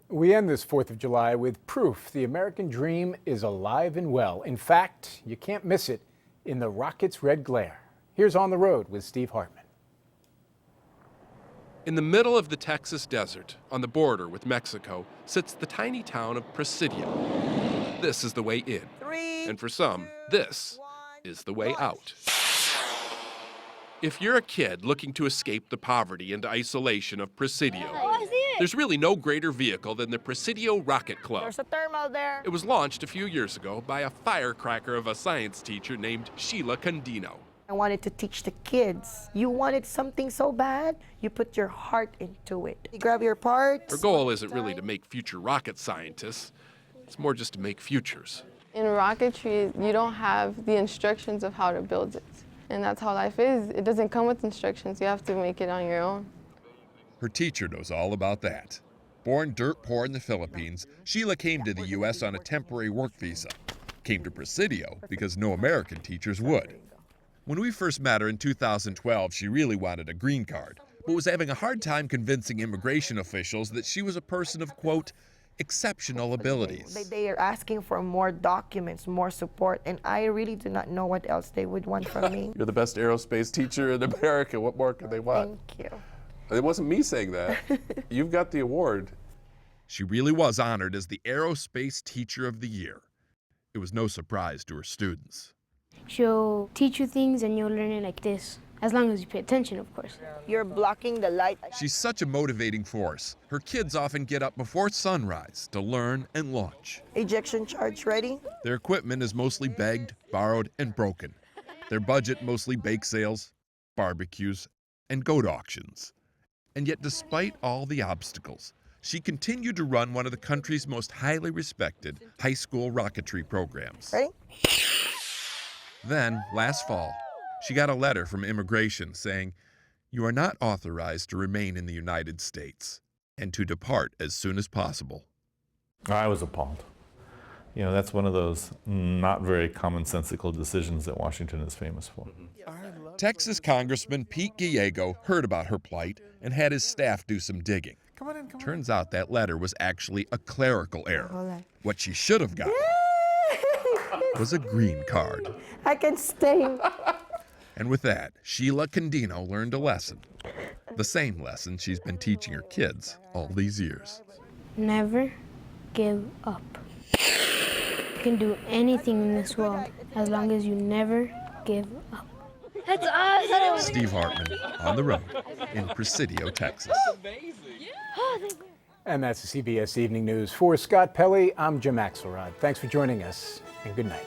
We end this 4th of July with proof the American dream is alive and well. In fact, you can't miss it in the rocket's red glare. Here's On the Road with Steve Hartman. In the middle of the Texas desert, on the border with Mexico, sits the tiny town of Presidio. This is the way in. And for some, this is the way out. If you're a kid looking to escape the poverty and isolation of Presidio, there's really no greater vehicle than the Presidio Rocket Club. There's a thermal there. It was launched a few years ago by a firecracker of a science teacher named Shella Condino. I wanted to teach the kids. You wanted something so bad, you put your heart into it. You grab your parts. Her goal isn't really to make future rocket scientists. It's more just to make futures. In rocketry, you don't have the instructions of how to build it. And that's how life is. It doesn't come with instructions. You have to make it on your own. Her teacher knows all about that. Born dirt poor in the Philippines, Shella came to the U.S. on a temporary work visa. Came to Presidio because no American teachers would. When we first met her in 2012, she really wanted a green card, but was having a hard time convincing immigration officials that she was a person of, quote, exceptional abilities. They are asking for more documents, more support, and I really do not know what else they would want from me. You're the best aerospace teacher in America. What more could they want? Thank you. It wasn't me saying that. You've got the award. She really was honored as the Aerospace Teacher of the Year. It was no surprise to her students. She'll teach you things and you'll learn it like this, as long as you pay attention, of course. You're blocking the light. She's such a motivating force. Her kids often get up before sunrise to learn and launch. Ejection charge ready? Their equipment is mostly begged, borrowed, and broken. Their budget mostly bake sales, barbecues, and goat auctions. And yet, despite all the obstacles, she continued to run one of the country's most highly respected high school rocketry programs. Ready? Then, last fall, she got a letter from immigration saying, "You are not authorized to remain in the United States and to depart as soon as possible." I was appalled. You know, that's one of those not very commonsensical decisions that Washington is famous for. Texas Congressman Pete Gallego heard about her plight and had his staff do some digging. Turns out that letter was actually a clerical error. What she should have gotten was a green card. I can stay. And with that, Shella Condino learned a lesson. The same lesson she's been teaching her kids all these years. Never give up. You can do anything in this world as long as you never give up. That's awesome! Steve Hartman, On the Road in Presidio, Texas. And that's the CBS Evening News. For Scott Pelley, I'm Jim Axelrod. Thanks for joining us, and good night.